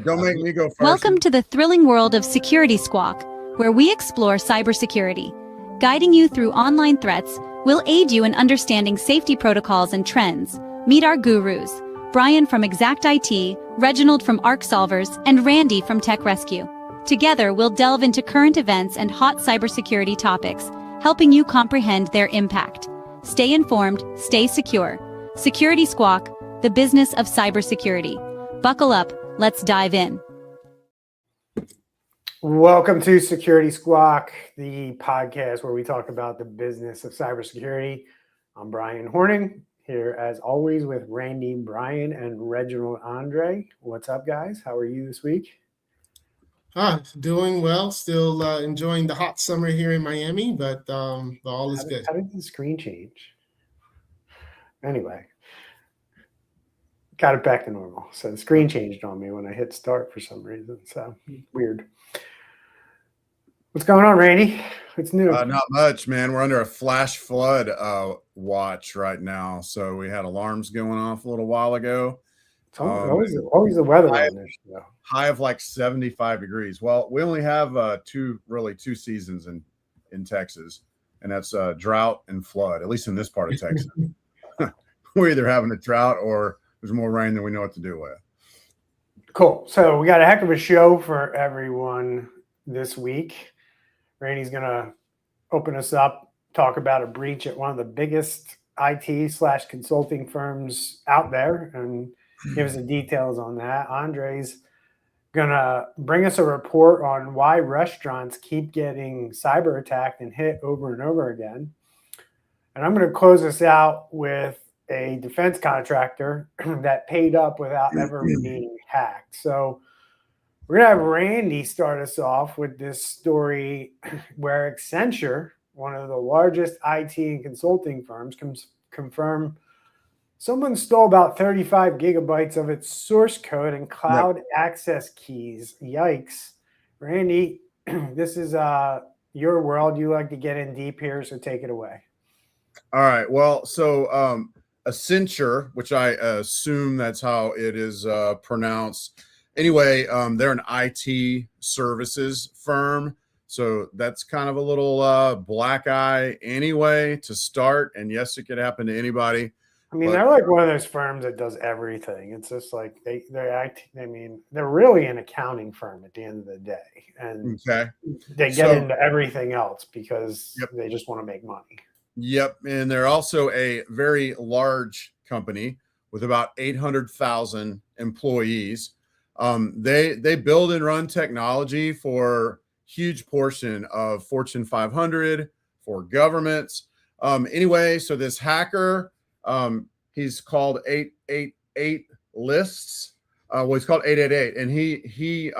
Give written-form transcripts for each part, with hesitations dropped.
Don't make me go first. Welcome to the thrilling world of Security Squawk, where we explore cybersecurity. Guiding you through online threats, we'll aid you in understanding safety protocols and trends. Meet our gurus, Bryan from Exact IT, Reginald from Arc Solvers, and Randy from Tech Rescue. Together, we'll delve into current events and hot cybersecurity topics, helping you comprehend their impact. Stay informed, stay secure. Security Squawk, the business of cybersecurity. Buckle up, let's dive in. Welcome to Security Squawk, the podcast where we talk about the business of cybersecurity. I'm Bryan Hornung, here as always with Randy, Bryan, and Reginald Andre. What's up, guys? How are you this week? Doing well. Still enjoying the hot summer here in Miami, but all is good. How did the screen change? Anyway, got it back to normal. So the screen changed on me when I hit start for some reason. So weird. What's going on, Randy? What's new? Not much, man. We're under a flash flood watch right now. So we had alarms going off a little while ago. It's always the weather on this show. High of like 75 degrees. Well, we only have two seasons in Texas, and that's drought and flood, at least in this part of Texas. We're either having a drought or there's more rain than we know what to do with. Cool. So we got a heck of a show for everyone this week. Randy's going to open us up, talk about a breach at one of the biggest IT/consulting firms out there, and give us the details on that. Andre's going to bring us a report on why restaurants keep getting cyber attacked and hit over and over again. And I'm going to close us out with a defense contractor that paid up without ever being hacked. So we're going to have Randy start us off with this story where Accenture, one of the largest IT and consulting firms, confirm someone stole about 35 gigabytes of its source code and cloud access keys. Yikes. Randy, this is your world. You like to get in deep here, so take it away. All right. Well, so Accenture, which I assume that's how it is pronounced. Anyway, they're an IT services firm. So that's kind of a little black eye anyway to start. And yes, it could happen to anybody. I mean, they're like one of those firms that does everything. It's just like they're really an accounting firm at the end of the day. And they get into everything else because they just want to make money. Yep. And they're also a very large company with about 800,000 employees. They build and run technology for huge portion of Fortune 500, for governments. Anyway, so this hacker, he's called 888 lists. He's called 888, and he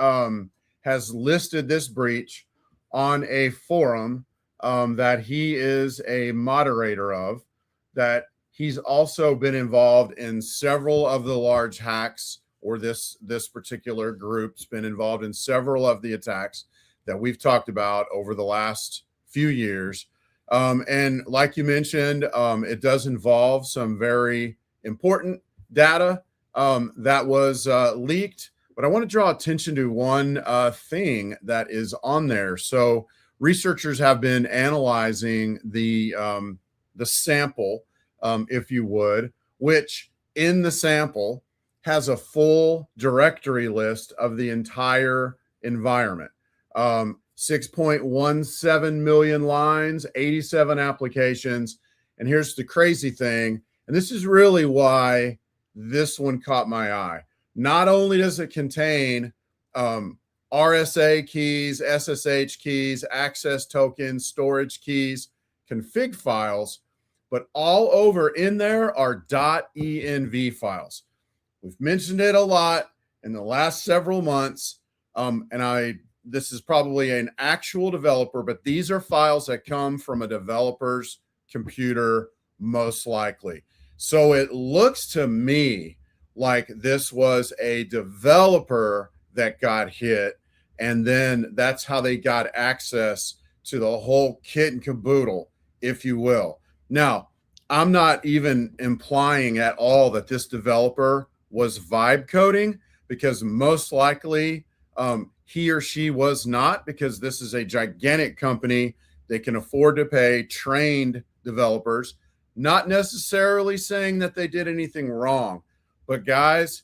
has listed this breach on a forum that he is a moderator of, that he's also been involved in several of the large hacks, or this particular group's been involved in several of the attacks that we've talked about over the last few years. And like you mentioned, it does involve some very important data that was leaked. But I want to draw attention to one thing that is on there. So researchers have been analyzing the sample, if you would, which in the sample has a full directory list of the entire environment. 6.17 million lines, 87 applications. And here's the crazy thing, and this is really why this one caught my eye. Not only does it contain RSA keys, SSH keys, access tokens, storage keys, config files, but all over in there are .env files. We've mentioned it a lot in the last several months, this is probably an actual developer, but these are files that come from a developer's computer, most likely. So it looks to me like this was a developer that got hit, and then that's how they got access to the whole kit and caboodle, if you will. Now, I'm not even implying at all that this developer was vibe coding, because most likely he or she was not, because this is a gigantic company. They can afford to pay trained developers, not necessarily saying that they did anything wrong. But guys,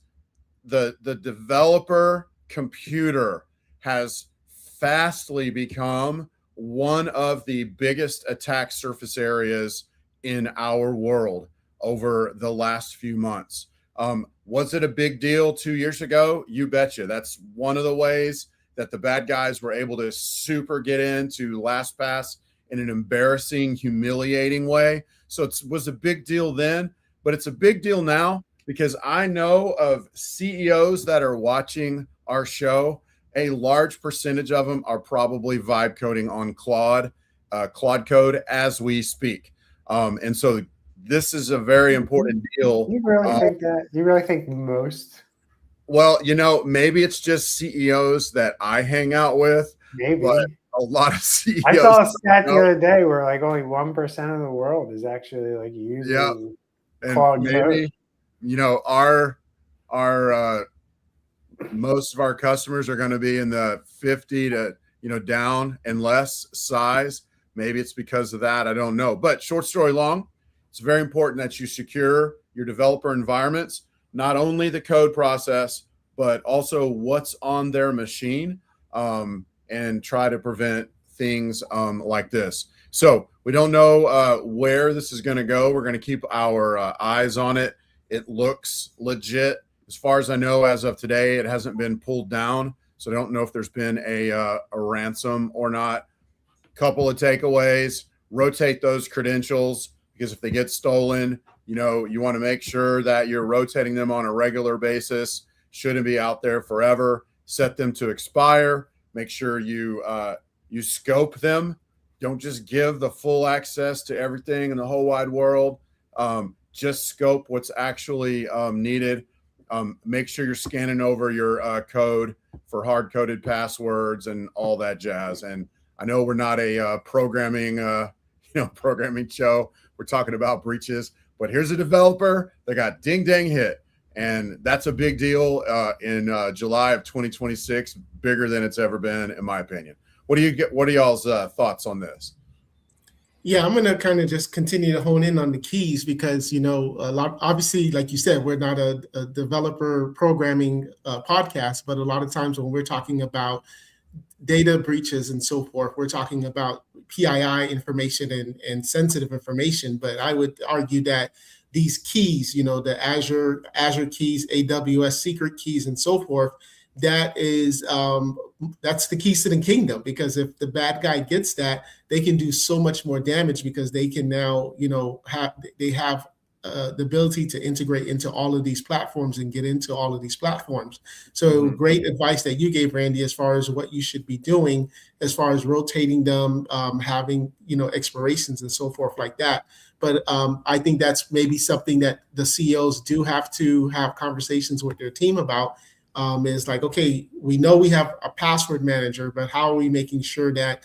the developer computer has fastly become one of the biggest attack surface areas in our world over the last few months. Was it a big deal 2 years ago? You betcha. That's one of the ways that the bad guys were able to super get into LastPass in an embarrassing, humiliating way. So it was a big deal then, but it's a big deal now because I know of CEOs that are watching our show. A large percentage of them are probably vibe coding on Claude code as we speak. And so this is a very important deal. You really think that? You really think most? Well, maybe it's just CEOs that I hang out with. Maybe. But a lot of CEOs. I saw a stat the other day where like only 1% of the world is actually like using Claude maybe, code. our most of our customers are going to be in the 50 to down and less size. Maybe it's because of that. I don't know. But short story long, it's very important that you secure your developer environments, not only the code process, but also what's on their machine, and try to prevent things like this. So we don't know where this is going to go. We're going to keep our eyes on it. It looks legit. As far as I know, as of today, it hasn't been pulled down. So I don't know if there's been a ransom or not. Couple of takeaways: rotate those credentials, because if they get stolen, you want to make sure that you're rotating them on a regular basis. Shouldn't be out there forever. Set them to expire. Make sure you scope them. Don't just give the full access to everything in the whole wide world. Just scope what's actually needed. Make sure you're scanning over your code for hard-coded passwords and all that jazz. And I know we're not a programming show. We're talking about breaches, but here's a developer that got ding dang hit, and that's a big deal in July of 2026, bigger than it's ever been, in my opinion. What are y'all's thoughts on this? Yeah, I'm going to kind of just continue to hone in on the keys because, obviously, like you said, we're not a developer programming podcast, but a lot of times when we're talking about data breaches and so forth, we're talking about PII information and sensitive information. But I would argue that these keys, the Azure keys, AWS secret keys, and so forth, that is that's the keys to the kingdom, because if the bad guy gets that, they can do so much more damage because they can now have the ability to integrate into all of these platforms and get into all of these platforms. So great advice that you gave, Randy, as far as what you should be doing, as far as rotating them, having expirations and so forth like that. But I think that's maybe something that the CEOs do have to have conversations with their team about. Is like, okay, we know we have a password manager, but how are we making sure that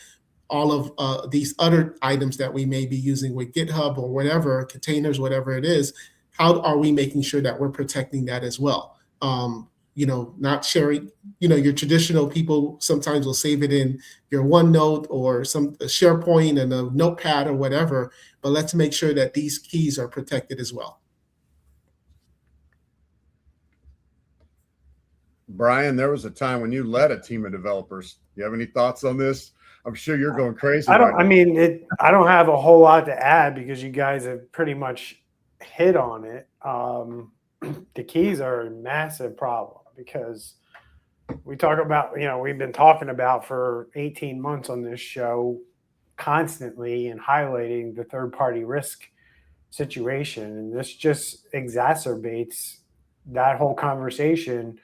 all of these other items that we may be using with GitHub or whatever, containers, whatever it is, how are we making sure that we're protecting that as well? Not sharing, your traditional people sometimes will save it in your OneNote or some SharePoint and a notepad or whatever, but let's make sure that these keys are protected as well. Bryan, there was a time when you led a team of developers. Do you have any thoughts on this? I'm sure you're going crazy. I don't have a whole lot to add because you guys have pretty much hit on it. The keys are a massive problem because we talk about, we've been talking about for 18 months on this show constantly and highlighting the third-party risk situation. And this just exacerbates that whole conversation.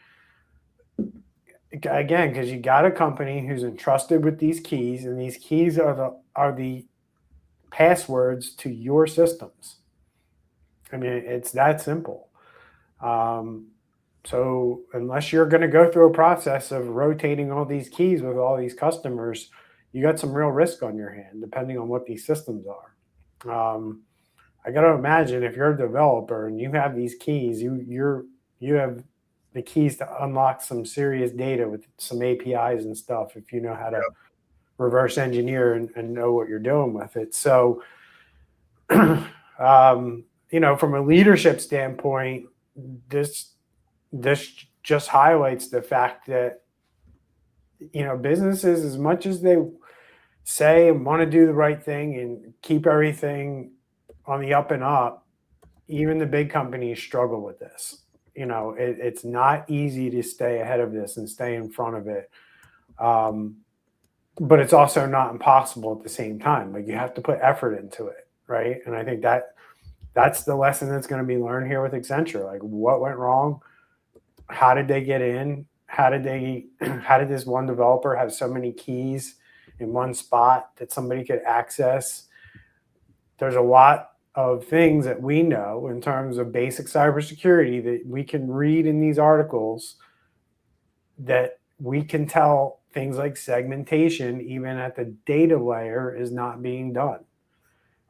Again, because you got a company who's entrusted with these keys, and these keys are the passwords to your systems. I mean, it's that simple. So unless you're going to go through a process of rotating all these keys with all these customers, you got some real risk on your hand, depending on what these systems are. I got to imagine if you're a developer and you have these keys, you have the keys to unlock some serious data with some APIs and stuff if you know how to reverse engineer and know what you're doing with it. So, from a leadership standpoint, this just highlights the fact that, businesses, as much as they say and want to do the right thing and keep everything on the up and up, even the big companies struggle with this. It's not easy to stay ahead of this and stay in front of it. But it's also not impossible at the same time. Like, you have to put effort into it, right? And I think that's the lesson that's going to be learned here with Accenture. Like, what went wrong? How did they get in? How did this one developer have so many keys in one spot that somebody could access? There's a lot of things that we know in terms of basic cybersecurity that we can read in these articles that we can tell things like segmentation, even at the data layer, is not being done.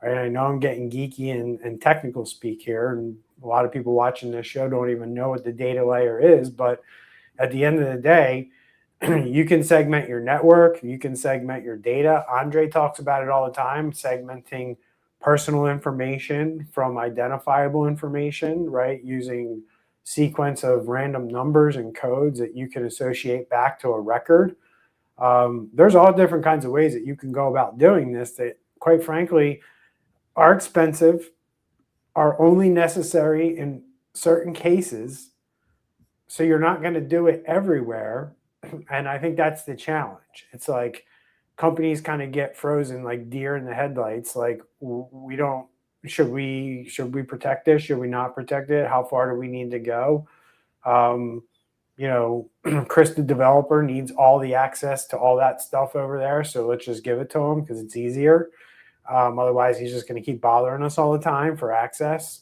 Right? I know I'm getting geeky and technical speak here, and a lot of people watching this show don't even know what the data layer is, but at the end of the day, you can segment your network, you can segment your data. Andre talks about it all the time, segmenting personal information from identifiable information, right? Using sequence of random numbers and codes that you can associate back to a record. There's all different kinds of ways that you can go about doing this that, quite frankly, are expensive, are only necessary in certain cases. So you're not going to do it everywhere. And I think that's the challenge. It's like companies kind of get frozen like deer in the headlights. Like, should we protect this? Should we not protect it? How far do we need to go? Chris, the developer, needs all the access to all that stuff over there. So let's just give it to him because it's easier. Otherwise, he's just going to keep bothering us all the time for access.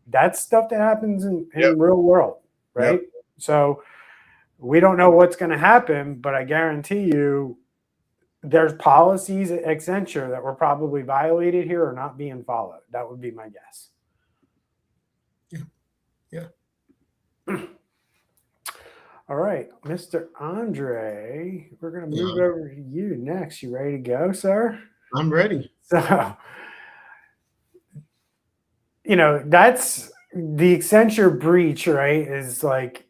That's stuff that happens in real world, right? Yep. So we don't know what's going to happen, but I guarantee you there's policies at Accenture that were probably violated here or not being followed. That would be my guess. Yeah. All right, Mr. Andre, we're going to move over to you next. You ready to go, sir? I'm ready. So, that's the Accenture breach, right? Is like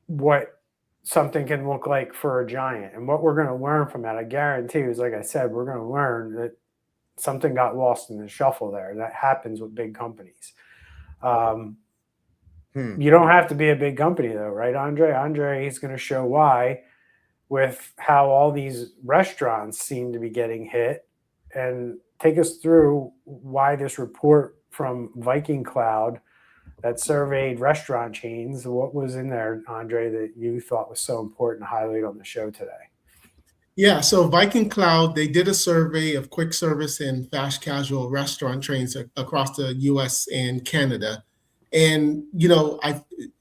what something can look like for a giant. And what we're going to learn from that, I guarantee you, is, like I said, we're going to learn that something got lost in the shuffle there. That happens with big companies. You don't have to be a big company, though, right, Andre? Andre is going to show why with how all these restaurants seem to be getting hit, and take us through why this report from Viking Cloud that surveyed restaurant chains, what was in there, Andre, that you thought was so important to highlight on the show today? Yeah, so Viking Cloud, they did a survey of quick service and fast casual restaurant chains across the US and Canada. And,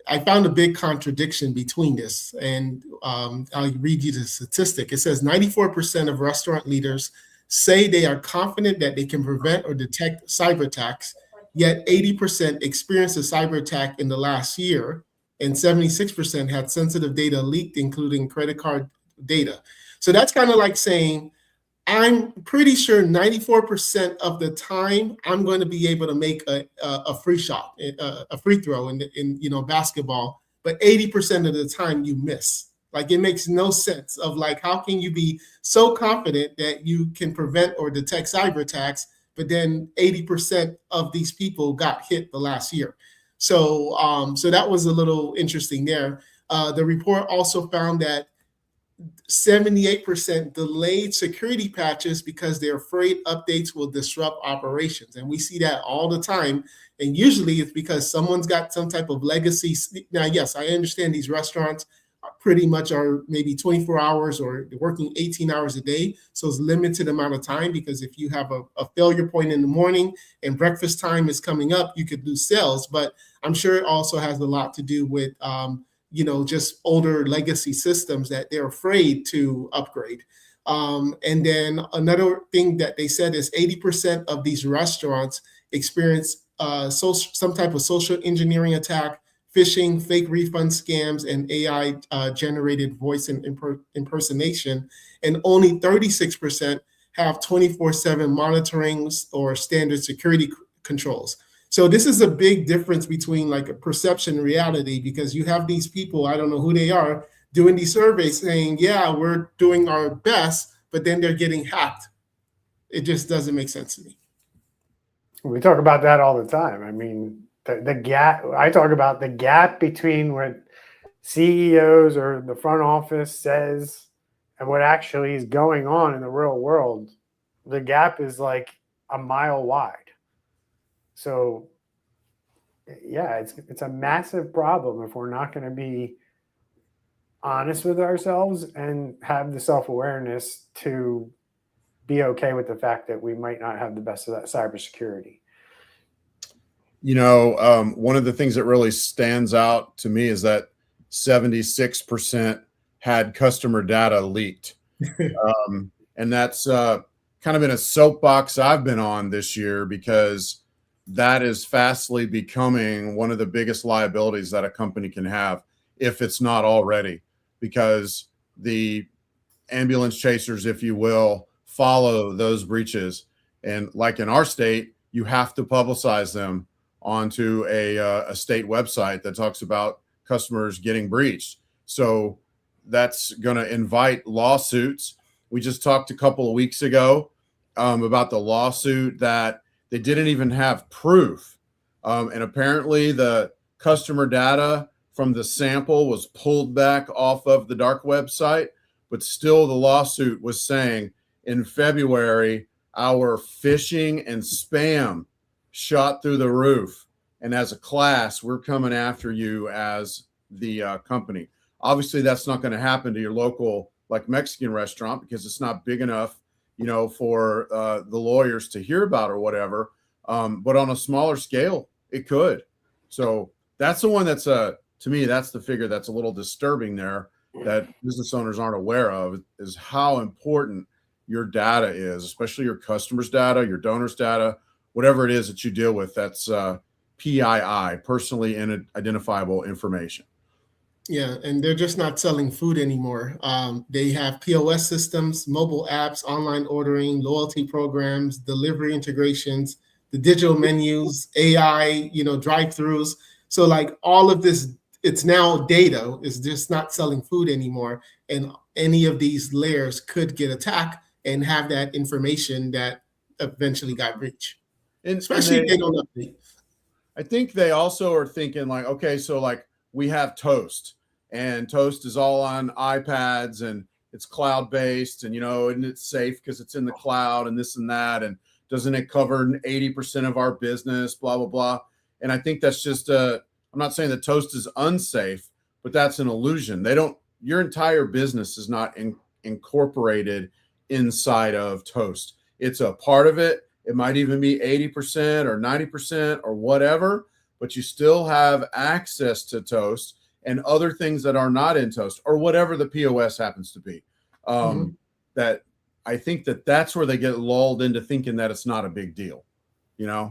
I found a big contradiction between this. And I'll read you the statistic. It says 94% of restaurant leaders say they are confident that they can prevent or detect cyber attacks, yet 80% experienced a cyber attack in the last year, and 76% had sensitive data leaked, including credit card data. So that's kind of like saying, I'm pretty sure 94% of the time I'm going to be able to make a free shot, a free throw in basketball, but 80% of the time you miss. Like, it makes no sense of, like, how can you be so confident that you can prevent or detect cyber attacks, but then 80% of these people got hit the last year. So that was a little interesting there. The report also found that 78% delayed security patches because they're afraid updates will disrupt operations. And we see that all the time. And usually it's because someone's got some type of legacy. Now, yes, I understand these restaurants pretty much are maybe 24 hours or working 18 hours a day. So it's limited amount of time, because if you have a failure point in the morning and breakfast time is coming up, you could lose sales. But I'm sure it also has a lot to do with, just older legacy systems that they're afraid to upgrade. And then another thing that they said is 80% of these restaurants experience some type of social engineering attack, phishing, fake refund scams, and AI generated voice and impersonation. And only 36% have 24/7 monitoring or standard security controls. So this is a big difference between like a perception and reality, because you have these people, I don't know who they are, doing these surveys saying, yeah, we're doing our best, but then they're getting hacked. It just doesn't make sense to me. We talk about that all the time. I mean, the gap, I talk about the gap between what CEOs or the front office says and what actually is going on in the real world. The gap is like a mile wide. So yeah, it's a massive problem if we're not going to be honest with ourselves and have the self-awareness to be okay with the fact that we might not have the best of that cybersecurity. One of the things that really stands out to me is that 76% had customer data leaked. And that's kind of been a soapbox I've been on this year, because that is fastly becoming one of the biggest liabilities that a company can have, if it's not already, because the ambulance chasers, if you will, follow those breaches. And like in our state, you have to publicize them onto a state website that talks about customers getting breached. So that's going to invite lawsuits. We just talked a couple of weeks ago about the lawsuit that they didn't even have proof. And apparently the customer data from the sample was pulled back off of the dark website, but still the lawsuit was saying in February, our phishing and spam shot through the roof. And as a class, we're coming after you as the company. Obviously, that's not going to happen to your local like Mexican restaurant, because it's not big enough, for the lawyers to hear about or whatever. But on a smaller scale, it could. So that's the one that's to me, that's the figure that's a little disturbing there, that business owners aren't aware of, is how important your data is, especially your customers' data, your donors' data, whatever it is that you deal with. That's PII, personally identifiable information. Yeah, and they're just not selling food anymore. They have POS systems, mobile apps, online ordering, loyalty programs, delivery integrations, the digital menus, AI, drive-throughs. So like all of this, it's now data. Is just not selling food anymore. And any of these layers could get attacked and have that information that eventually got breached. And especially if they don't update. I think they also are thinking like, okay, so like we have Toast, and Toast is all on iPads and it's cloud-based, and, and it's safe because it's in the cloud and this and that. And doesn't it cover 80% of our business, blah, blah, blah. And I think that's just I'm not saying that Toast is unsafe, but that's an illusion. Your entire business is not incorporated inside of Toast. It's a part of it. It might even be 80% or 90% or whatever, but you still have access to Toast and other things that are not in Toast, or whatever the POS happens to be. That I think that's where they get lulled into thinking that it's not a big deal, Yeah.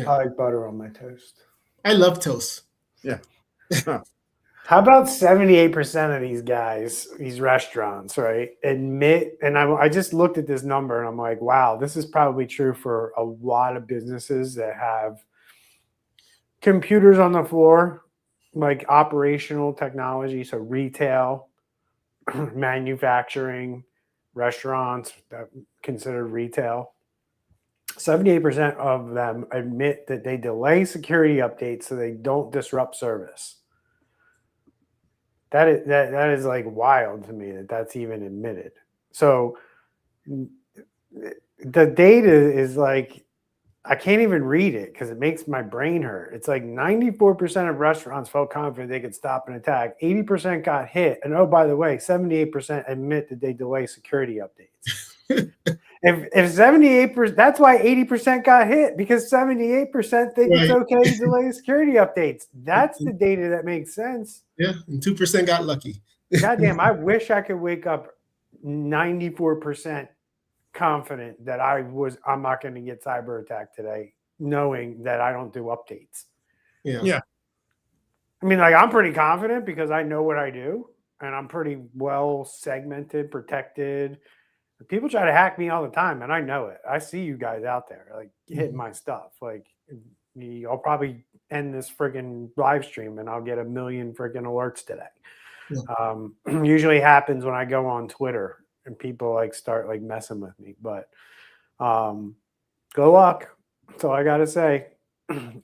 I like butter on my toast. I love toast. Yeah. How about 78% of these guys, these restaurants, right, admit, and I just looked at this number and I'm like, wow, this is probably true for a lot of businesses that have computers on the floor, like operational technology, so retail, manufacturing, restaurants that considered retail. 78% of them admit that they delay security updates so they don't disrupt service. That is like wild to me that's even admitted. So the data is like, I can't even read it because it makes my brain hurt. It's like 94% of restaurants felt confident they could stop an attack. 80% got hit. And oh, by the way, 78% admit that they delay security updates. If 78%, that's why 80% got hit, because 78% think it's okay to delay security updates. That's the data that makes sense. Yeah, and 2% got lucky. Goddamn, I wish I could wake up 94% confident that I'm not going to get cyber attacked today, knowing that I don't do updates. Yeah. I mean, like, I'm pretty confident because I know what I do and I'm pretty well segmented, protected. People try to hack me all the time, and I know it. I see you guys out there, like, hitting my stuff. Like, I'll probably end this friggin' live stream and I'll get a million friggin' alerts today. Yeah. Usually happens when I go on Twitter and people like start like messing with me. But good luck. That's all I gotta say. But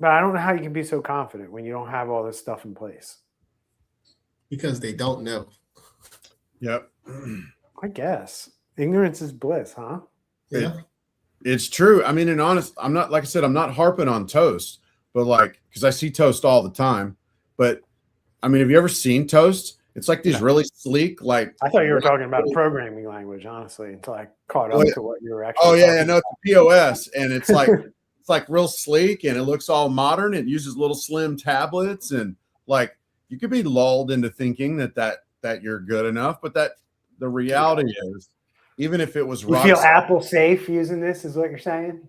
I don't know how you can be so confident when you don't have all this stuff in place. Because they don't know. Yep. I guess ignorance is bliss, huh? Yeah. It's true. I mean, and honest, I'm not, like I said, I'm not harping on Toast, but like, because I see Toast all the time. But I mean, have you ever seen Toast? It's like these really sleek, like. I thought you were talking about programming language, honestly, until I caught up to what you were actually. Oh yeah, no, it's a POS, and it's like it's like real sleek, and it looks all modern. It uses little slim tablets, and like you could be lulled into thinking that you're good enough, but that the reality is, even if it was, you feel Apple safe using this, is what you're saying?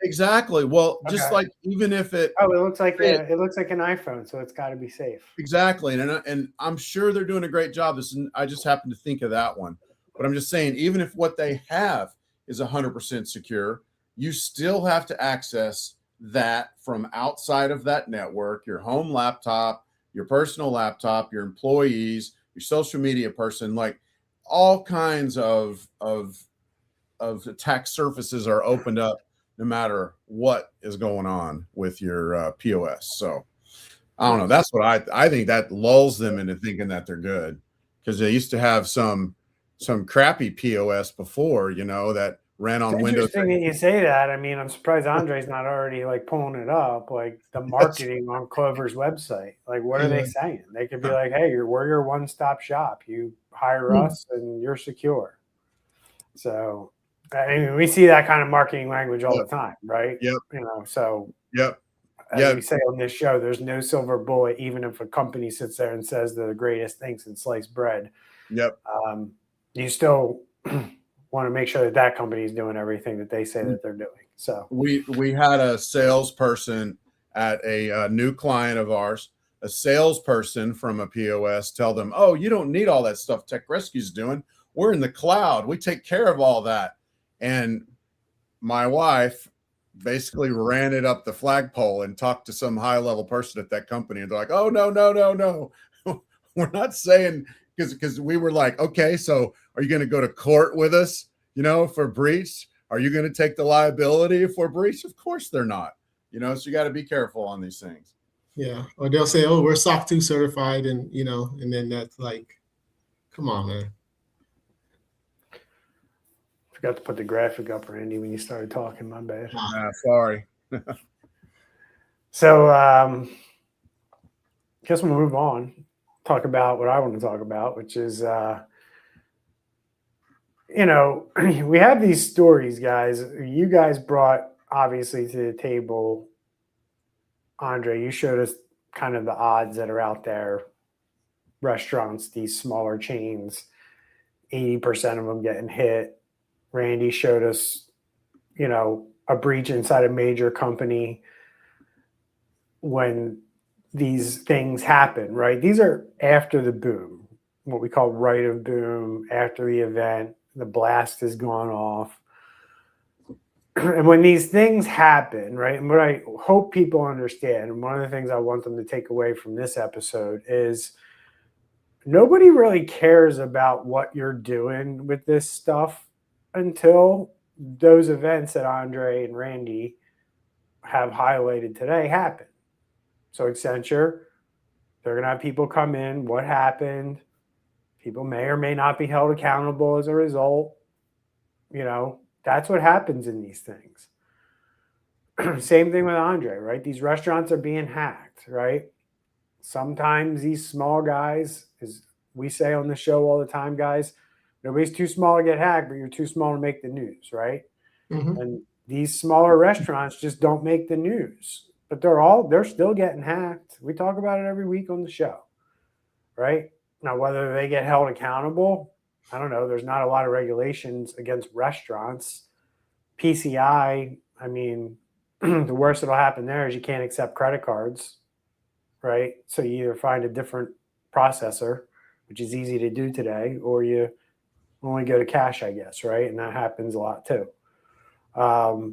Exactly. Well, just like even if it looks like it looks like an iPhone, so it's got to be safe. Exactly, and I'm sure they're doing a great job. I just happen to think of that one, but I'm just saying, even if what they have is 100% secure, you still have to access that from outside of that network, your home laptop, your personal laptop, your employees, your social media person, like all kinds of attack surfaces are opened up no matter what is going on with your POS. So I don't know. That's what I think that lulls them into thinking that they're good, because they used to have some crappy POS before, that ran on Windows. Interesting that you say that. I mean, I'm surprised Andre's not already like pulling it up, like the marketing on Clover's website. Like, what are they saying? They could be like, "Hey, we're your one-stop shop. You hire us, and you're secure." So, I mean, we see that kind of marketing language all the time, right? Yep. So. Yep. As we say on this show, there's no silver bullet, even if a company sits there and says they're the greatest things in sliced bread. Yep. You still want to make sure that company is doing everything that they say that they're doing. So we had a salesperson at a new client of ours, a salesperson from a POS, tell them, "Oh, you don't need all that stuff Tech Rescue's doing. We're in the cloud. We take care of all that." And my wife basically ran it up the flagpole and talked to some high-level person at that company, and they're like, "Oh, no. We're not saying," because we were like, "Okay, so are you going to go to court with us, for breach? Are you going to take the liability for breach?" Of course they're not, so you got to be careful on these things. Yeah. Or they'll say, "Oh, we're SOC 2 certified," and and then that's like, come on, man. Forgot to put the graphic up, Randy, when you started talking. My bad. Sorry. So, guess we'll move on. Talk about what I want to talk about, which is, we have these stories, guys. You guys brought, obviously, to the table, Andre, you showed us kind of the odds that are out there. Restaurants, these smaller chains, 80% of them getting hit. Randy showed us, a breach inside a major company when these things happen, right? These are after the boom, what we call right of boom, after the event, the blast has gone off. And when these things happen, right, and what I hope people understand, and one of the things I want them to take away from this episode is nobody really cares about what you're doing with this stuff until those events that Andre and Randy have highlighted today happen. So Accenture, they're going to have people come in. What happened? People may or may not be held accountable as a result. That's what happens in these things. Same thing with Andre, right? These restaurants are being hacked, right? Sometimes these small guys, as we say on the show all the time, guys, nobody's too small to get hacked, but you're too small to make the news, right? Mm-hmm. And these smaller restaurants just don't make the news, but they're still getting hacked. We talk about it every week on the show, right? Now, whether they get held accountable, I don't know. There's not a lot of regulations against restaurants. PCI, I mean, the worst that'll happen there is you can't accept credit cards, right? So you either find a different processor, which is easy to do today, or you only go to cash, I guess, right? And that happens a lot too. But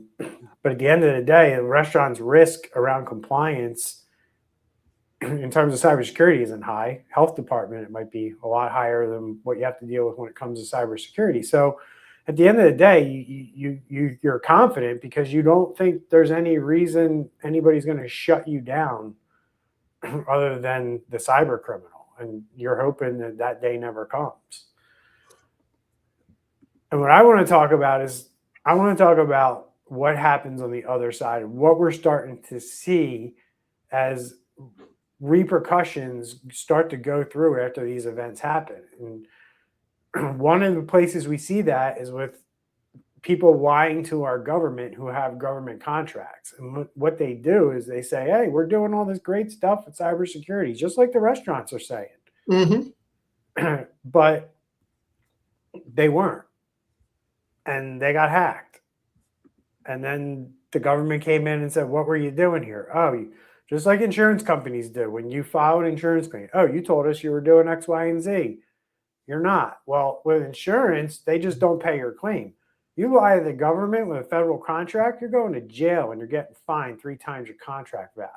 at the end of the day, the restaurant's risk around compliance in terms of cybersecurity isn't high. Health department, it might be a lot higher than what you have to deal with when it comes to cybersecurity. So at the end of the day, you're confident because you don't think there's any reason anybody's going to shut you down other than the cyber criminal. And you're hoping that that day never comes. And what I want to talk about is I want to talk about what happens on the other side, what we're starting to see as repercussions start to go through after these events happen. And one of the places we see that is with people lying to our government who have government contracts. And what they do is they say, hey, we're doing all this great stuff with cybersecurity, just like the restaurants are saying. Mm-hmm. But they weren't. And they got hacked. And then the government came in and said, what were you doing here? Oh, just like insurance companies do. When you file an insurance claim, oh, you told us you were doing X, Y, and Z. You're not. Well, with insurance, they just don't pay your claim. You lie to the government with a federal contract, you're going to jail and you're getting fined 3 times your contract value.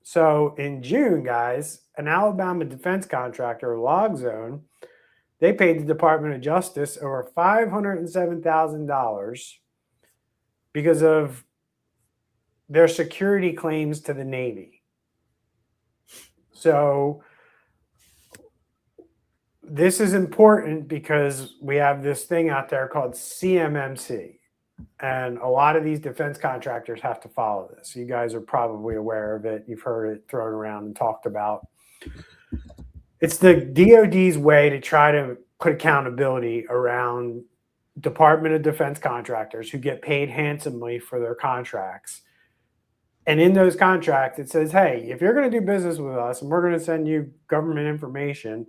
So in June, guys, an Alabama defense contractor, LogZone, they paid the Department of Justice over $507,000 because of their security claims to the Navy. So this is important because we have this thing out there called CMMC. And a lot of these defense contractors have to follow this. You guys are probably aware of it. You've heard it thrown around and talked about. It's the DoD's way to try to put accountability around Department of Defense contractors who get paid handsomely for their contracts. And in those contracts, it says, hey, if you're going to do business with us and we're going to send you government information,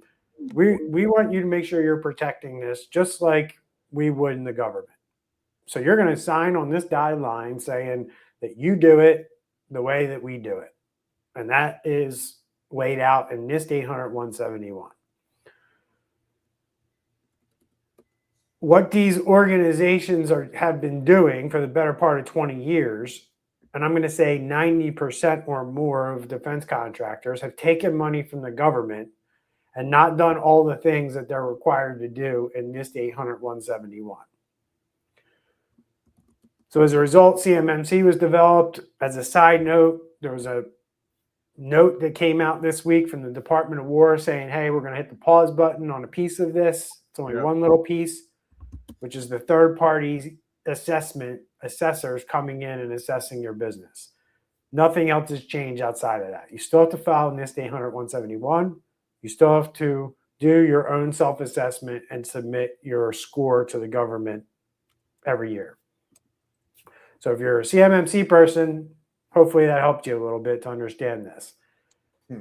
we want you to make sure you're protecting this just like we would in the government. So you're going to sign on this dotted line saying that you do it the way that we do it. And that is laid out in NIST 800-171. What these organizations have been doing for the better part of 20 years, and I'm going to say 90% or more of defense contractors have taken money from the government and not done all the things that they're required to do in NIST 800-171. So as a result, CMMC was developed. As a side note, there was a note that came out this week from the Department of War saying, hey, we're going to hit the pause button on a piece of this. It's only one little piece, which is the third-party assessors coming in and assessing your business. Nothing else has changed outside of that. You still have to file NIST 800-171. You still have to do your own self-assessment and submit your score to the government every year. So if you're a CMMC person, hopefully that helped you a little bit to understand this.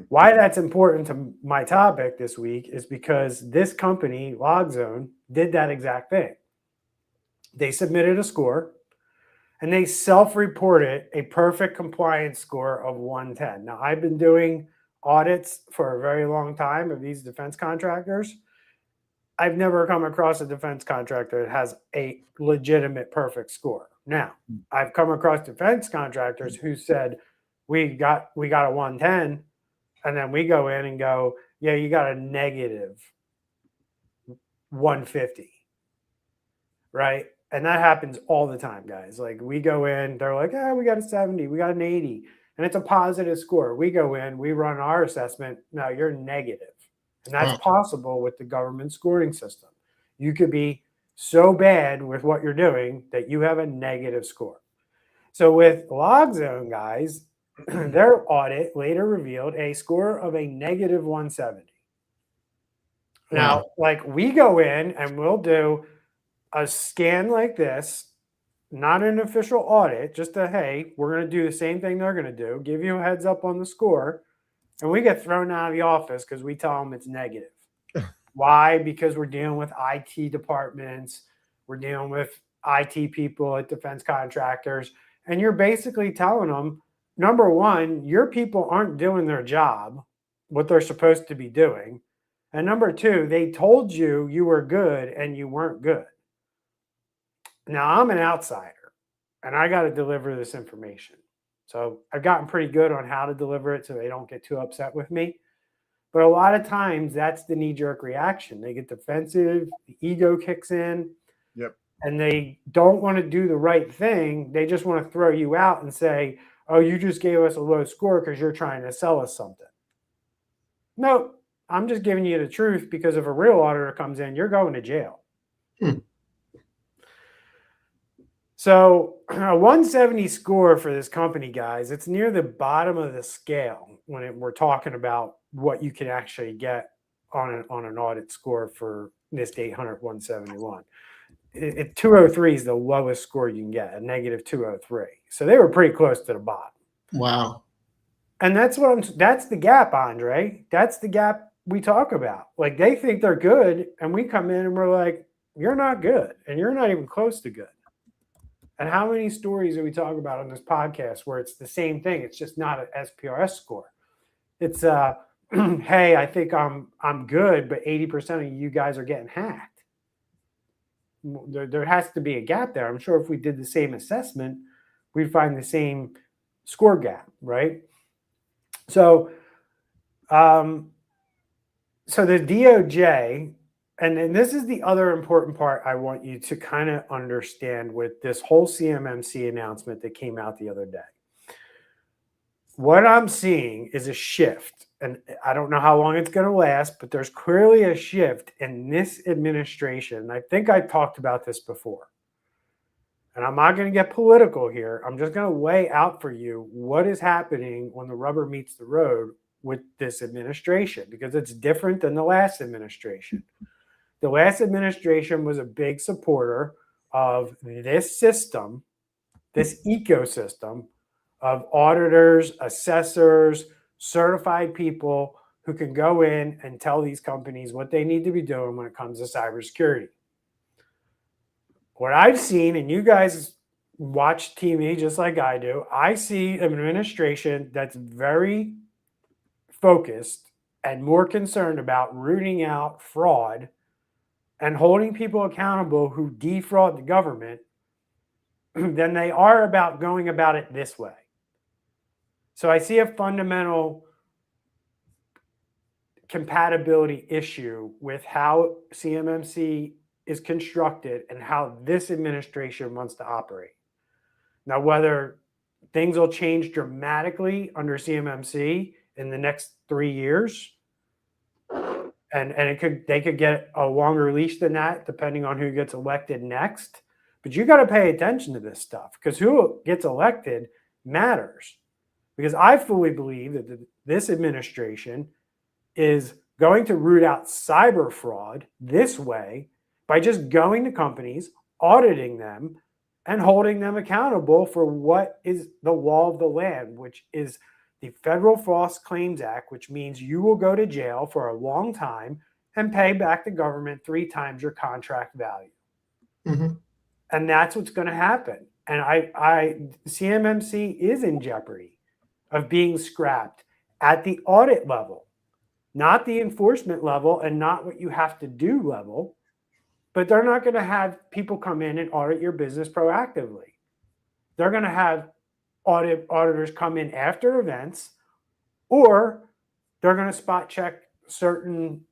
Why that's important to my topic this week is because this company, LogZone, did that exact thing. They submitted a score and they self-reported a perfect compliance score of 110. Now, I've been doing audits for a very long time of these defense contractors. I've never come across a defense contractor that has a legitimate perfect score. Now, I've come across defense contractors who said, we got a 110, and then we go in and go, yeah, you got a negative 150, right? And that happens all the time, guys. Like we go in, they're like, we got a 70, we got an 80, and it's a positive score. We go in, we run our assessment. No, you're negative. And that's possible with the government scoring system. You could be so bad with what you're doing that you have a negative score. So with LogZone, guys, their audit later revealed a score of a negative 170. Now, like we go in and we'll do a scan like this, not an official audit, just a, hey, we're going to do the same thing they're going to do, give you a heads up on the score, and we get thrown out of the office because we tell them it's negative. Why? Because we're dealing with IT departments. We're dealing with IT people at defense contractors, and you're basically telling them, number one, your people aren't doing their job, what they're supposed to be doing. And number two, they told you you were good and you weren't good. Now I'm an outsider and I got to deliver this information. So I've gotten pretty good on how to deliver it so they don't get too upset with me. But a lot of times that's the knee-jerk reaction. They get defensive, the ego kicks in, Yep. and they don't want to do the right thing. They just want to throw you out and say, oh, you just gave us a low score because you're trying to sell us something. No, I'm just giving you the truth, because if a real auditor comes in, you're going to jail. So a 170 score for this company, guys, it's near the bottom of the scale when we're talking about what you can actually get on an audit score for NIST 800-171. 203 is the lowest score you can get, a negative 203. So they were pretty close to the bottom. Wow. And that's the gap, Andre. That's the gap we talk about. Like, they think they're good, and we come in and we're like, you're not good, and you're not even close to good. And how many stories do we talk about on this podcast where it's the same thing? It's just not an SPRS score. It's hey, I think I'm good, but 80% of you guys are getting hacked. There has to be a gap there. I'm sure if we did the same assessment, we'd find the same score gap, right? So, so the DOJ, and this is the other important part I want you to kind of understand with this whole CMMC announcement that came out the other day. What I'm seeing is a shift, and I don't know how long it's going to last, but there's clearly a shift in this administration. I think I talked about this before, and I'm not going to get political here. I'm just going to lay out for you what is happening when the rubber meets the road with this administration, because it's different than the last administration. The last administration was a big supporter of this system, this ecosystem of auditors, assessors, certified people who can go in and tell these companies what they need to be doing when it comes to cybersecurity. What I've seen, and you guys watch TV just like I do, I see an administration that's very focused and more concerned about rooting out fraud and holding people accountable who defraud the government than they are about going about it this way. So I see a fundamental compatibility issue with how CMMC is constructed and how this administration wants to operate. Now, whether things will change dramatically under CMMC in the next 3 years, and they could get a longer leash than that, depending on who gets elected next. But you got to pay attention to this stuff, because who gets elected matters. Because I fully believe that this administration is going to root out cyber fraud this way by just going to companies, auditing them, and holding them accountable for what is the law of the land, which is the Federal False Claims Act, which means you will go to jail for a long time and pay back the government 3 times your contract value. Mm-hmm. And that's what's going to happen. And CMMC is in jeopardy of being scrapped at the audit level, not the enforcement level and not what you have to do level. But they're not going to have people come in and audit your business proactively. They're going to have auditors come in after events, or they're going to spot check certain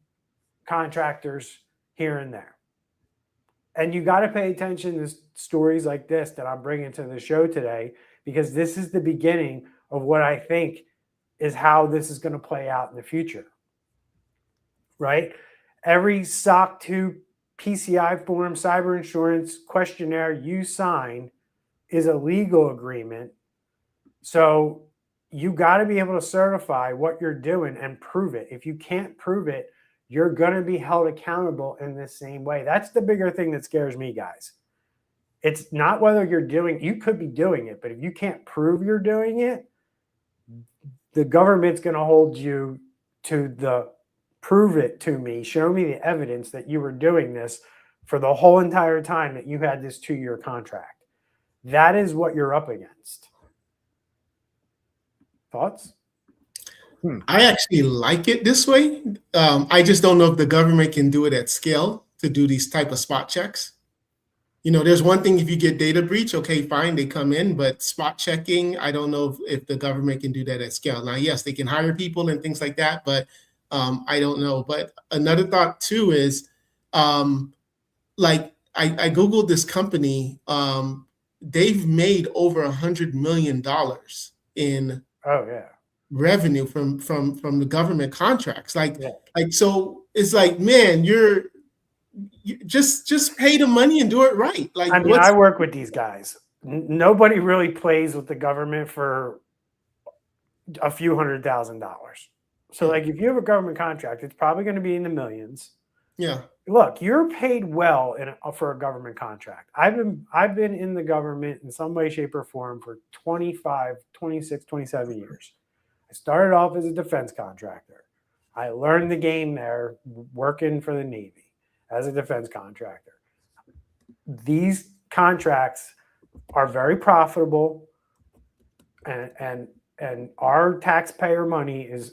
contractors here and there. And you got to pay attention to stories like this that I'm bringing to the show today, because this is the beginning of what I think is how this is going to play out in the future, right? Every SOC 2 PCI form, cyber insurance questionnaire you sign is a legal agreement. So you got to be able to certify what you're doing and prove it. If you can't prove it, you're going to be held accountable in the same way. That's the bigger thing that scares me, guys. It's not whether you could be doing it, but if you can't prove you're doing it, the government's going to hold you to the prove it to me, show me the evidence that you were doing this for the whole entire time that you had this 2-year contract. That is what you're up against. Thoughts? I actually like it this way. I just don't know if the government can do it at scale to do these type of spot checks. There's one thing if you get data breach, okay, fine, they come in, but spot checking, I don't know if the government can do that at scale. Now, yes, they can hire people and things like that, but I don't know. But another thought too is, like I Googled this company. They've made over $100 million in revenue from the government contracts. So it's like, man, you just pay the money and do it right. Like, I work with these guys. Nobody really plays with the government for a few $100,000. So like if you have a government contract, it's probably going to be in the millions. Yeah. Look, you're paid well for a government contract. I've been in the government in some way, shape, or form for 25, 26, 27 years. I started off as a defense contractor. I learned the game there working for the Navy as a defense contractor. These contracts are very profitable, and our taxpayer money is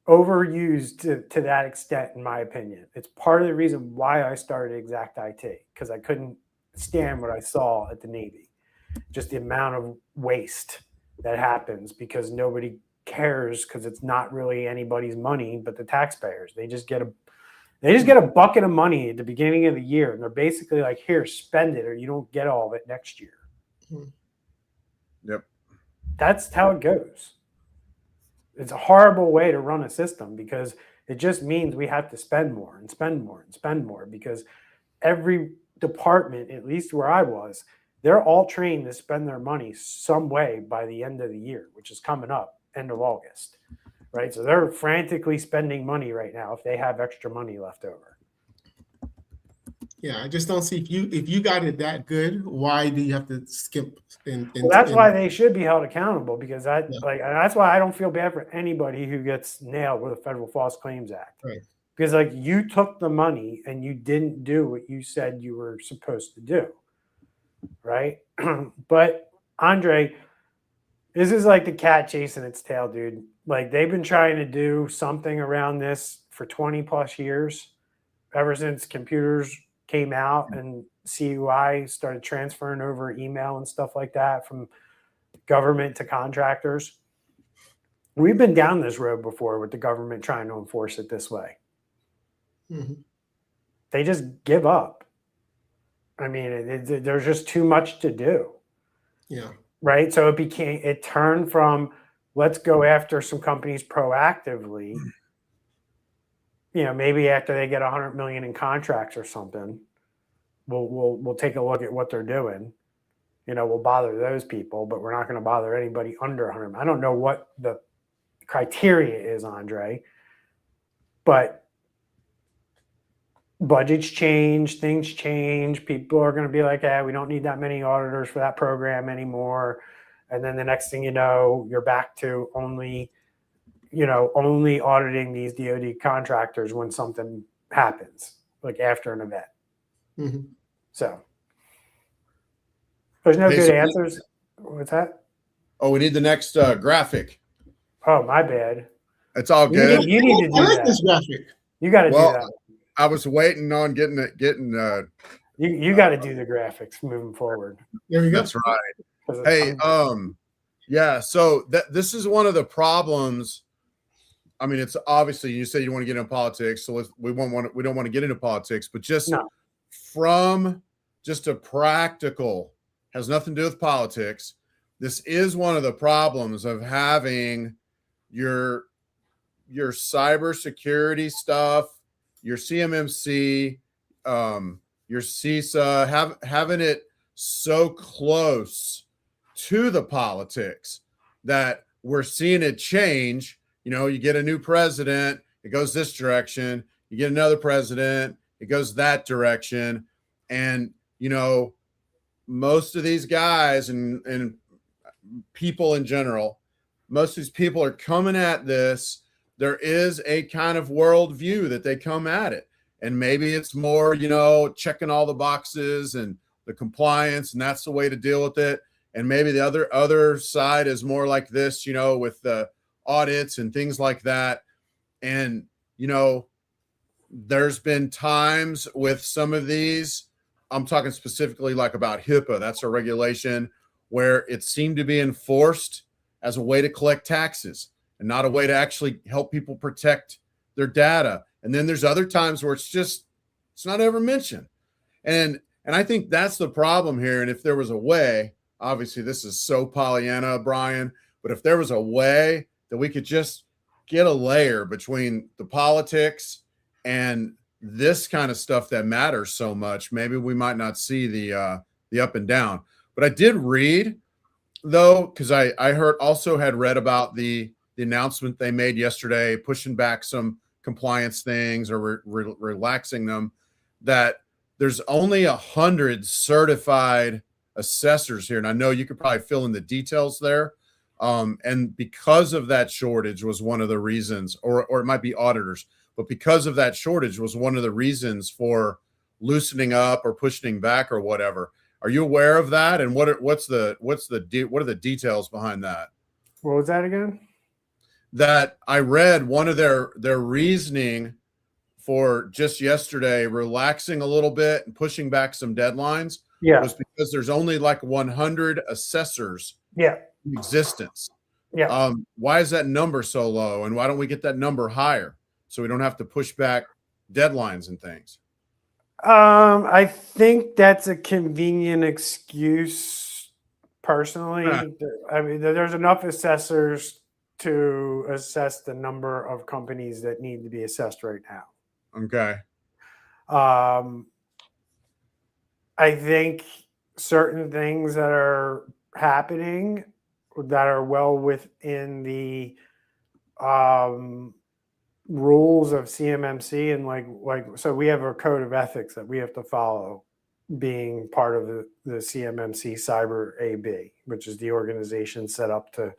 overused to that extent, in my opinion. It's part of the reason why I started Exact IT, because I couldn't stand what I saw at the Navy. Just the amount of waste that happens because nobody cares, because it's not really anybody's money but the taxpayers. They just get a bucket of money at the beginning of the year, and they're basically like, here, spend it or you don't get all of it next year. Yep. That's how it goes. It's a horrible way to run a system, because it just means we have to spend more and spend more and spend more, because every department, at least where I was, they're all trained to spend their money some way by the end of the year, which is coming up end of August, right? So they're frantically spending money right now if they have extra money left over. Yeah, I just don't see if you got it that good, why do you have to skip? That's why they should be held accountable, because that's why I don't feel bad for anybody who gets nailed with a Federal False Claims Act. Right. Because like, you took the money and you didn't do what you said you were supposed to do, right? But Andre, this is like the cat chasing its tail, dude. Like, they've been trying to do something around this for 20 plus years, ever since computers came out and CUI started transferring over email and stuff like that from government to contractors. We've been down this road before with the government trying to enforce it this way. Mm-hmm. They just give up. I mean, there's just too much to do. Yeah. Right. So it turned from, let's go after some companies proactively, maybe after they get 100 million in contracts or something, we'll take a look at what they're doing. We'll bother those people, but we're not going to bother anybody under 100. I don't know what the criteria is, Andre, but budgets change, things change. People are going to be like, hey, we don't need that many auditors for that program anymore. And then the next thing you know, you're back to only auditing these DoD contractors when something happens, like after an event. Mm-hmm. So there's no good answers. What's that? Oh, we need the next graphic. Oh, my bad. It's all good. You need to do that. This graphic. You got to do that. I was waiting on getting. You got to do the graphics moving forward. There we go. That's right. Hey, yeah. So this is one of the problems. I mean, it's obviously, you say you want to get into politics, so we don't want to get into politics, but just from just a practical, has nothing to do with politics. This is one of the problems of having your cybersecurity stuff, your CMMC, your CISA, having it so close to the politics that we're seeing it change. You get a new president, it goes this direction. You get another president, it goes that direction. And, most of these guys and people in general, most of these people are coming at this. There is a kind of worldview that they come at it. and maybe it's more, checking all the boxes and the compliance, and that's the way to deal with it. And maybe the other side is more like this, with the audits and things like that. And, there's been times with some of these, I'm talking specifically like about HIPAA, that's a regulation where it seemed to be enforced as a way to collect taxes and not a way to actually help people protect their data. And then there's other times where it's not ever mentioned. And I think that's the problem here. And if there was a way, obviously this is so Pollyanna, Bryan, but if there was a way that we could just get a layer between the politics and this kind of stuff that matters so much, maybe we might not see the up and down. But I did read, though, because I had read about the announcement they made yesterday, pushing back some compliance things or relaxing them, that there's only 100 certified assessors here. And I know you could probably fill in the details there. And because of that shortage was one of the reasons, or it might be auditors, but because of that shortage was one of the reasons for loosening up or pushing back or whatever. Are you aware of that? And what are the details behind that? What was that again? That I read one of their reasoning for just yesterday relaxing a little bit and pushing back some deadlines was because there's only like 100 assessors in existence. Why is that number so low, and why don't we get that number higher so we don't have to push back deadlines and things? I think that's a convenient excuse personally. I mean, there's enough assessors to assess the number of companies that need to be assessed right now. Okay. I think certain things that are happening that are well within the rules of CMMC, and like so we have a code of ethics that we have to follow, being part of the CMMC Cyber AB, which is the organization set up to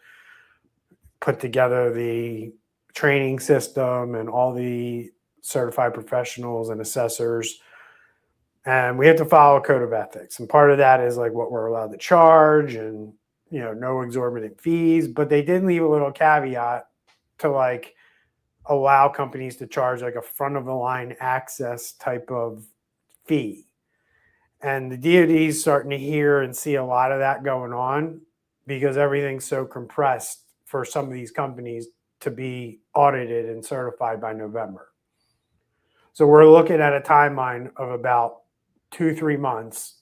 put together the training system and all the certified professionals and assessors. And we have to follow a code of ethics. And part of that is like what we're allowed to charge and, no exorbitant fees. But they did leave a little caveat to like allow companies to charge like a front of the line access type of fee. And the DoD is starting to hear and see a lot of that going on because everything's so compressed for some of these companies to be audited and certified by November. So we're looking at a timeline of about 2-3 months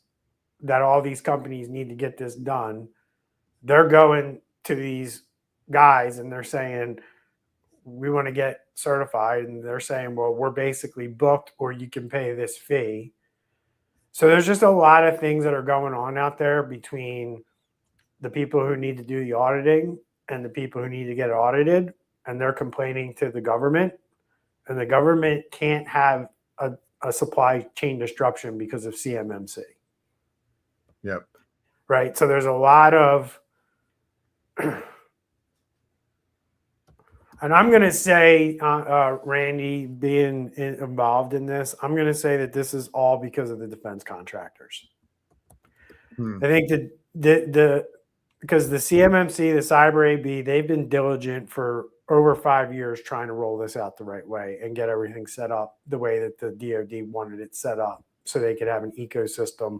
that all these companies need to get this done. They're going to these guys and they're saying, we want to get certified. And they're saying, well, we're basically booked, or you can pay this fee. So there's just a lot of things that are going on out there between the people who need to do the auditing and the people who need to get audited. And they're complaining to the government, and the government can't have a supply chain disruption because of CMMC. Yep. Right. So there's a lot of, and I'm going to say, Randy, being involved in this, I'm going to say that this is all because of the defense contractors. I think that because the CMMC, the Cyber AB, they've been diligent for over 5 years trying to roll this out the right way and get everything set up the way that the DoD wanted it set up so they could have an ecosystem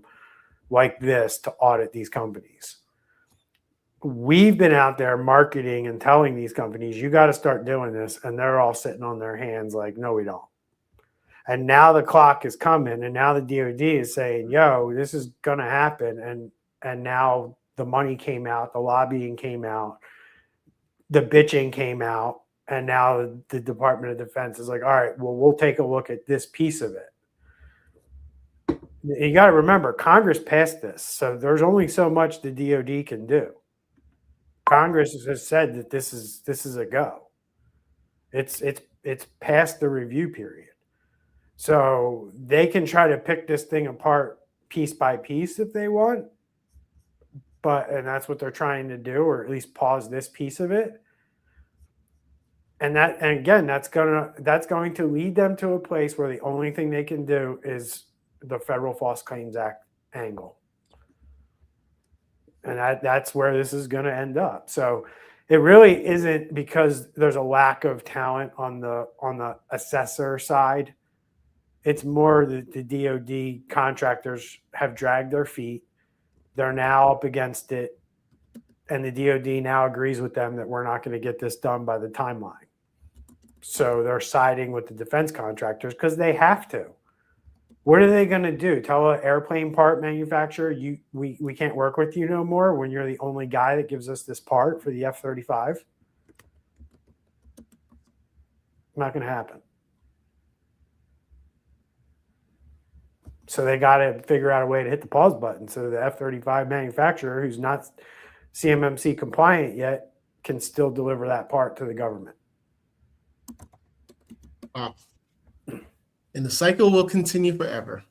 like this to audit these companies. We've been out there marketing and telling these companies, you got to start doing this. And they're all sitting on their hands like, no, we don't. And now the clock is coming. And now the DoD is saying, yo, this is going to happen. And now the money came out, the lobbying came out, the bitching came out. And now the Department of Defense is like, all right, well, we'll take a look at this piece of it. You got to remember, Congress passed this. So there's only so much the DoD can do. Congress has said that this is a go. It's past the review period. So they can try to pick this thing apart piece by piece if they want. And that's what they're trying to do, or at least pause this piece of it. And again, that's going to lead them to a place where the only thing they can do is the Federal False Claims Act angle. And that's where this is going to end up. So it really isn't because there's a lack of talent on the assessor side. It's more that the DoD contractors have dragged their feet. They're now up against it. And the DoD now agrees with them that we're not going to get this done by the timeline. So they're siding with the defense contractors because they have to. What are they going to do? Tell an airplane part manufacturer, we can't work with you no more when you're the only guy that gives us this part for the F-35? Not going to happen. So they got to figure out a way to hit the pause button so the F-35 manufacturer, who's not CMMC compliant yet, can still deliver that part to the government. Wow. And the cycle will continue forever.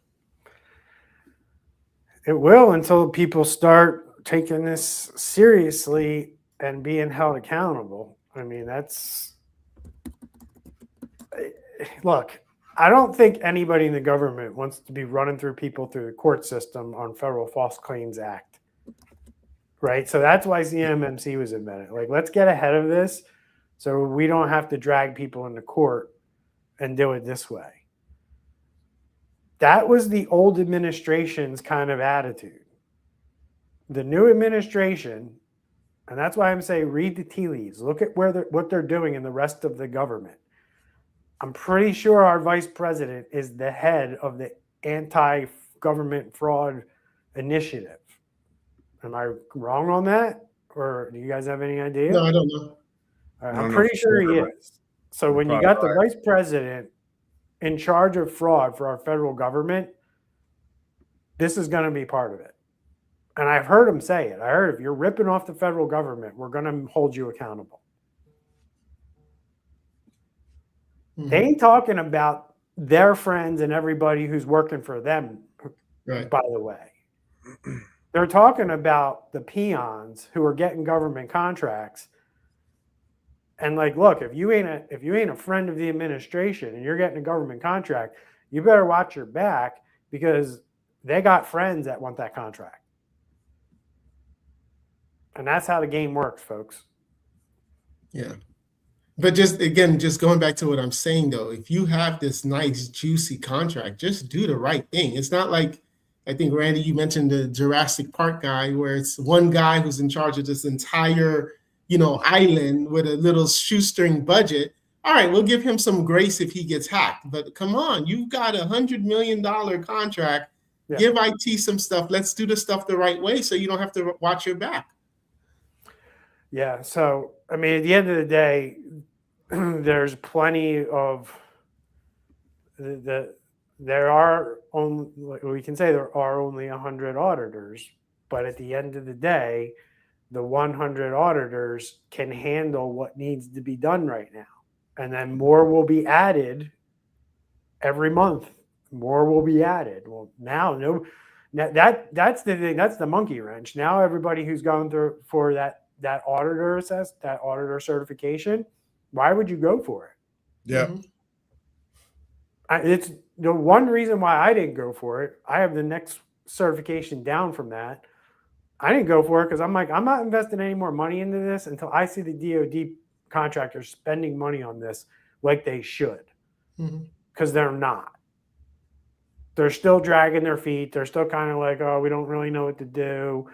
It will until people start taking this seriously and being held accountable. I mean, look, I don't think anybody in the government wants to be running through people through the court system on Federal False Claims Act. Right? So that's why CMMC was invented. Like, let's get ahead of this so we don't have to drag people into court and do it this way. That was the old administration's kind of attitude. The new administration, and that's why I'm saying read the tea leaves. Look at what they're doing in the rest of the government. I'm pretty sure our vice president is the head of the anti-government fraud initiative. Am I wrong on that? Or do you guys have any idea? No, I don't know. I'm pretty sure he is. So when you got the vice president in charge of fraud for our federal government, this is going to be part of it. And I've heard him say it. I heard, if you're ripping off the federal government, we're going to hold you accountable. They ain't talking about their friends and everybody who's working for them, right, by the way. They're talking about the peons who are getting government contracts. And like, look, if you ain't a friend of the administration and you're getting a government contract, you better watch your back because they got friends that want that contract. And that's how the game works, folks. Yeah. But just going back to what I'm saying, though, if you have this nice, juicy contract, just do the right thing. It's not like, I think, Randy, you mentioned the Jurassic Park guy, where it's one guy who's in charge of this entire, island with a little shoestring budget. All right, we'll give him some grace if he gets hacked. But come on, you've got $100 million contract. Yeah. Give IT some stuff. Let's do the stuff the right way so you don't have to watch your back. Yeah. So, I mean, at the end of the day, there's plenty of there are only 100 auditors, but at the end of the day, the 100 auditors can handle what needs to be done right now. And then more will be added every month. More will be added. Well, that's the thing. That's the monkey wrench. Now everybody who's going through for that auditor certification, why would you go for it? Yeah. It's the one reason why I didn't go for it. I have the next certification down from that. I didn't go for it because I'm like, I'm not investing any more money into this until I see the DoD contractors spending money on this like they should. Because they're not. They're still dragging their feet. They're still kind of like, oh, we don't really know what to do.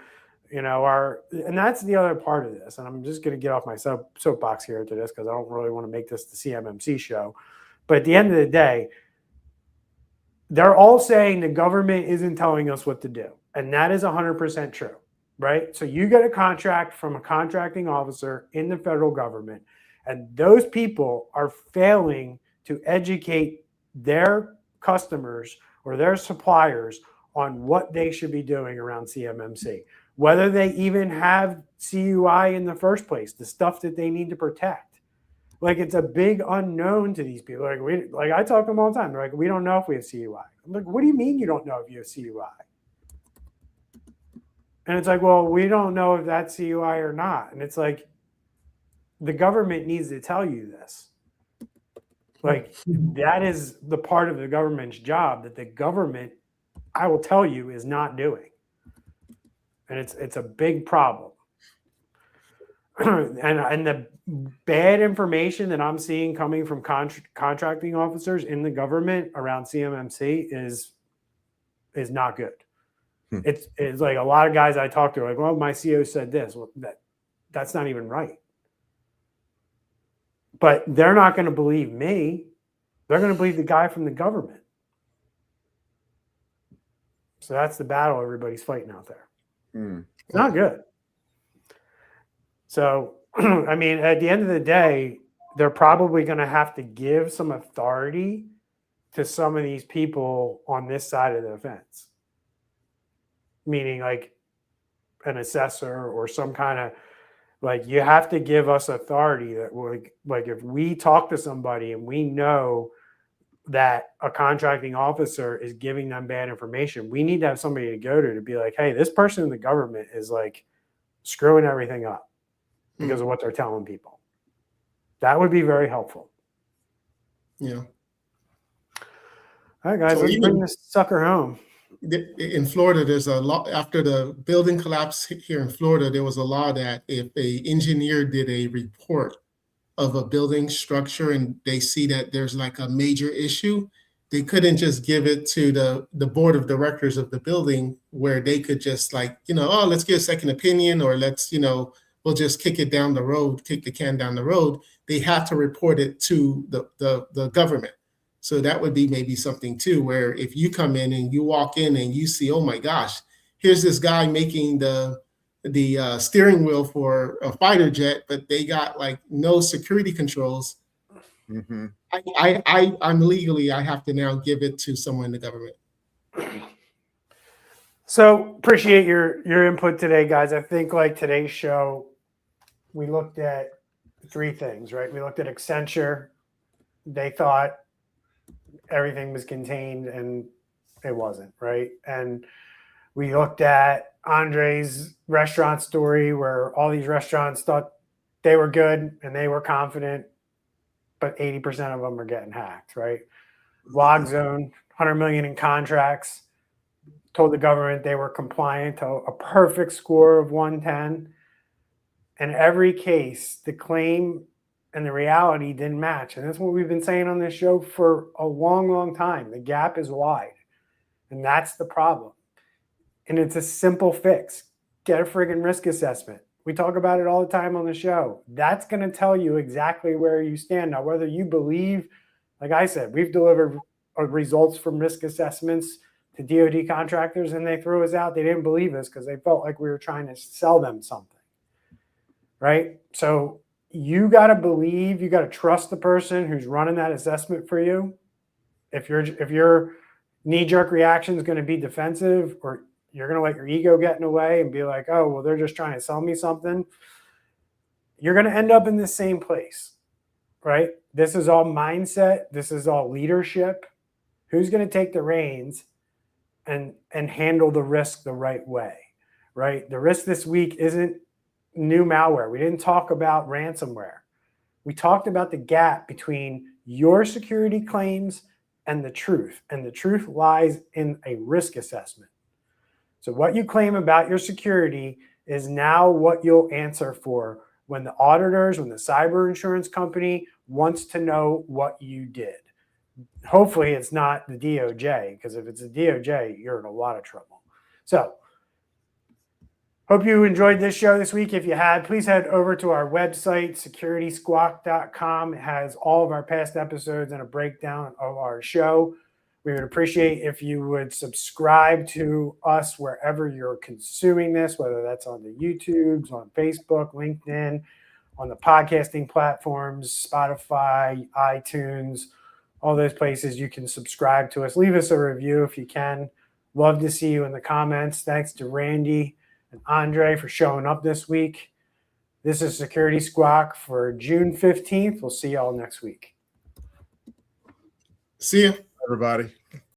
And that's the other part of this. And I'm just going to get off my soapbox here to this because I don't really want to make this the CMMC show. But at the end of the day, they're all saying the government isn't telling us what to do. And that is 100% true, right? So you get a contract from a contracting officer in the federal government, and those people are failing to educate their customers or their suppliers on what they should be doing around CMMC, whether they even have CUI in the first place, the stuff that they need to protect. Like, it's a big unknown to these people. Like I talk to them all the time. They're like, we don't know if we have CUI. I'm like, what do you mean you don't know if you have CUI? And it's like, well, we don't know if that's CUI or not. And it's like, the government needs to tell you this. Like, that is the part of the government's job that the government, I will tell you, is not doing. And it's a big problem. and the bad information that I'm seeing coming from contracting officers in the government around CMMC is not good. It's like a lot of guys I talk to are like, well, my CO said this. Well, that's not even right. But they're not going to believe me. They're going to believe the guy from the government. So that's the battle everybody's fighting out there. It's not good. So, I mean, at the end of the day, they're probably going to have to give some authority to some of these people on this side of the fence. Meaning like an assessor or some kind of, like, you have to give us authority that like if we talk to somebody and we know that a contracting officer is giving them bad information, we need to have somebody to go to be like, hey, this person in the government is like screwing everything up because of what they're telling people. That would be very helpful. Yeah. All right, guys, let's bring this sucker home. In Florida, there's a law after the building collapse here in Florida. There was a law that if an engineer did a report of a building structure and they see that there's like a major issue, they couldn't just give it to the board of directors of the building where they could just like, oh, let's get a second opinion, or let's, we'll just kick it down the road, kick the can down the road. They have to report it to the government. So that would be maybe something too, where if you come in and you walk in and you see, oh my gosh, here's this guy making the steering wheel for a fighter jet, but they got like no security controls. Mm-hmm. I'm legally, I have to now give it to someone in the government. So appreciate your input today, guys. I think like today's show, we looked at three things, right? We looked at Accenture. They thought everything was contained and it wasn't, right? And we looked at Andre's restaurant story where all these restaurants thought they were good and they were confident, but 80% of them are getting hacked, right? LogZone, 100 million in contracts, told the government they were compliant to a perfect score of 110. In every case, the claim and the reality didn't match. And that's what we've been saying on this show for a long, long time. The gap is wide. And that's the problem. And it's a simple fix. Get a friggin' risk assessment. We talk about it all the time on the show. That's going to tell you exactly where you stand. Now, whether you believe, like I said, we've delivered results from risk assessments to DoD contractors and they threw us out. They didn't believe us because they felt like we were trying to sell them something. Right? So you got to believe, you got to trust the person who's running that assessment for you. If your knee-jerk reaction is going to be defensive, or you're going to let your ego get in the way and be like, oh, well, they're just trying to sell me something, you're going to end up in the same place, right? This is all mindset. This is all leadership. Who's going to take the reins and handle the risk the right way, right? The risk this week isn't new malware. We didn't talk about ransomware. We talked about the gap between your security claims and the truth. And the truth lies in a risk assessment. So what you claim about your security is now what you'll answer for when the auditors, when the cyber insurance company wants to know what you did. Hopefully it's not the DOJ, because if it's the DOJ, you're in a lot of trouble. So hope you enjoyed this show this week. If you had, please head over to our website, securitysquawk.com. It has all of our past episodes and a breakdown of our show. We would appreciate if you would subscribe to us wherever you're consuming this, whether that's on the YouTubes, on Facebook, LinkedIn, on the podcasting platforms, Spotify, iTunes, all those places you can subscribe to us. Leave us a review if you can. Love to see you in the comments. Thanks to Randy and Andre for showing up this week. This is Security Squawk for June 15th. We'll see y'all next week. See ya, everybody.